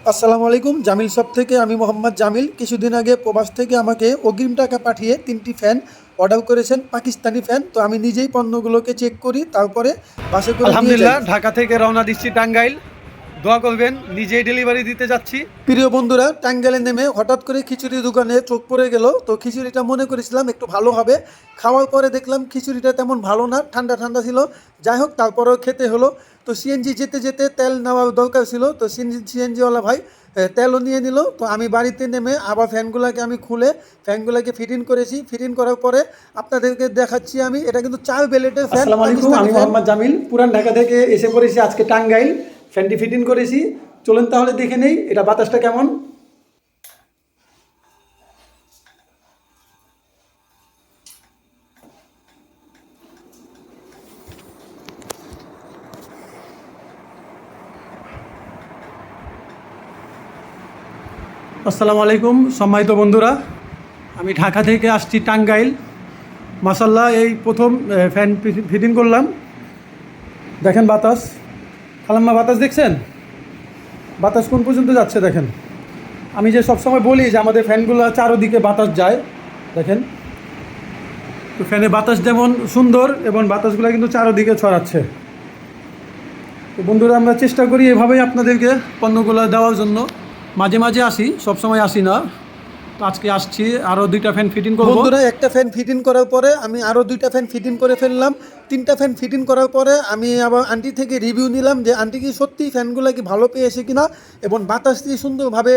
আসসালামু আলাইকুম। জামিল শপ থেকে আমি মোহাম্মদ জামিল। কিছুদিন আগে প্রবাস থেকে আমাকে অগ্রিম টাকা পাঠিয়ে ৩টি ফ্যান অর্ডার করেছেন, পাকিস্তানি ফ্যান। তো আমি নিজেই পণ্যগুলোকে চেক করি, তারপরে বাসে করে নিয়ে যাই। আলহামদুলিল্লাহ, ঢাকা থেকে রওনা দিচ্ছি টাঙ্গাইল। দোয়া করবেন, নিজেই ডেলিভারি দিতে যাচ্ছি। প্রিয় বন্ধুরা, টাঙ্গাইলে নেমে হঠাৎ করে খিচুড়ি দোকানে চোখ পড়ে গেল। তো খিচুড়িটা মনে করেছিলাম একটু ভালো হবে, খাওয়ার পরে দেখলাম খিচুড়িটা তেমন ভালো না, ঠান্ডা ঠান্ডা ছিল। যাই হোক, তারপরেও খেতে হলো। তো সিএনজি যেতে যেতে তেল নেওয়ার দরকার ছিল, তো সিএনজিওয়ালা ভাই তেলও নিয়ে নিল। তো আমি বাড়িতে নেমে আবার ফ্যানগুলোকে আমি খুলে ফ্যানগুলোকে ফিটিং করেছি। ফিটিং করার পরে আপনাদেরকে দেখাচ্ছি। আমি এটা কিন্তু 4 বেলেটের ফ্যান, আসসালামু আলাইকুম, পাকিস্তানি আমি ফ্যান। মোহাম্মদ জামিল। পুরান ঢাকা থেকে এসে পড়েছি আজকে টাঙ্গাইল। ফ্যানটি ফিটিং করেছি, চলুন তাহলে দেখে নেই এটা বাতাসটা কেমন। আসসালামু আলাইকুম সম্মানিত বন্ধুরা, আমি ঢাকা থেকে আসছি টাঙ্গাইল। মাশাল্লাহ, এই প্রথম ফ্যান ফিটিং করলাম। দেখেন বাতাস, খালাম্মা বাতাস দেখছেন? বাতাস কোন পর্যন্ত যাচ্ছে দেখেন। আমি যে সবসময় বলি যে আমাদের ফ্যানগুলো চারোদিকে বাতাস যায়, দেখেন তো ফ্যানে বাতাস যেমন সুন্দর এবং বাতাসগুলো কিন্তু চারোদিকে ছড়াচ্ছে। তো বন্ধুরা, আমরা চেষ্টা করি এভাবেই আপনাদেরকে পণ্যগুলো দেওয়ার জন্য। মাঝে মাঝে আসি, সবসময় আসি না। তো আজকে আসছি, আরও 2টা ফ্যান ফিটিং করব। বন্ধুরা, একটা ফ্যান ফিটিং করার পরে আমি আরও 2টা ফ্যান ফিটিং করে ফেললাম। 3টা ফ্যান ফিটিং করার পরে আমি আবার আন্টি থেকে রিভিউ নিলাম যে আন্টি কি সত্যি ফ্যানগুলো কি ভালো পেয়েছে কিনা এবং বাতাস দিয়ে সুন্দরভাবে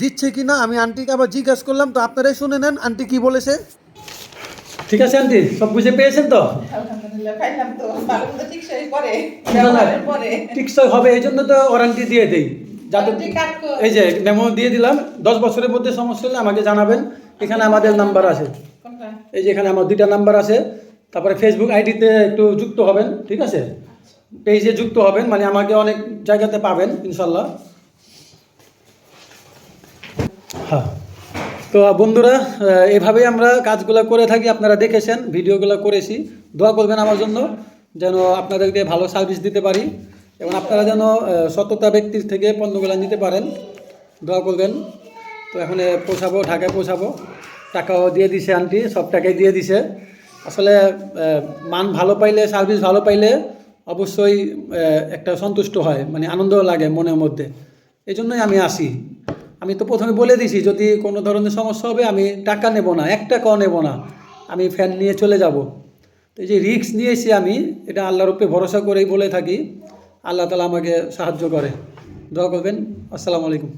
দিচ্ছে কিনা। আমি আন্টিকে আবার জিজ্ঞাসা করলাম। তো আপনারাই শুনে নেন আন্টি কি বলেছে। ঠিক আছে আন্টি, সব বুঝে পেয়েছেন তো? আলহামদুলিল্লাহ, পাইলাম তো। ভালো মতো টিকসই করে, ব্যবহারের পরে। টিকসই হবে এই জন্য তো ওয়ারেন্টি দিয়ে দেই, যাতে Warranty card কো- এই যে মেমো দিয়ে দিলাম। 10 বছরের মধ্যে সমস্যা হলে আমাকে জানাবেন। এখানে আমাদের নাম্বার আছে, কোনটা? এই যে এখানে আমার 2টা নাম্বার আছে। তারপরে ফেসবুক আইডিতে একটু যুক্ত হবেন, ঠিক আছে? পেজে যুক্ত হবেন, মানে আমাকে অনেক জায়গাতে পাবেন ইনশাল্লাহ। হ্যাঁ, তো বন্ধুরা, এভাবেই আমরা কাজগুলো করে থাকি। আপনারা দেখেছেন ভিডিওগুলো করেছি। দোয়া করবেন আমার জন্য, যেন আপনাদেরকে ভালো সার্ভিস দিতে পারি এবং আপনারা যেন সততা ব্যক্তির থেকে পণ্যগুলো নিতে পারেন। দোয়া করবেন। তো এখন পৌঁছাবো, ঢাকায় পৌঁছাবো। টাকাও দিয়ে দিছে আন্টি, সব টাকাই দিয়ে দিছে। আসলে মান ভালো পাইলে, সার্ভিস ভালো পাইলে অবশ্যই একটা সন্তুষ্ট হয়, মানে আনন্দ লাগে মনের মধ্যে। এই জন্যই আমি আসি। আমি তো প্রথমে বলে দিছি, যদি কোনো ধরনের সমস্যা হবে আমি টাকা নেব না, 1 টাকাও নেব না, আমি ফ্যান নিয়ে চলে যাব। তো এই যে রিস্ক নিয়েছি আমি, এটা আল্লাহর উপরে ভরসা করেই বলে থাকি। আল্লাহ তাআলা আমাকে সাহায্য করে। দোয়া করবেন। আসসালামু আলাইকুম।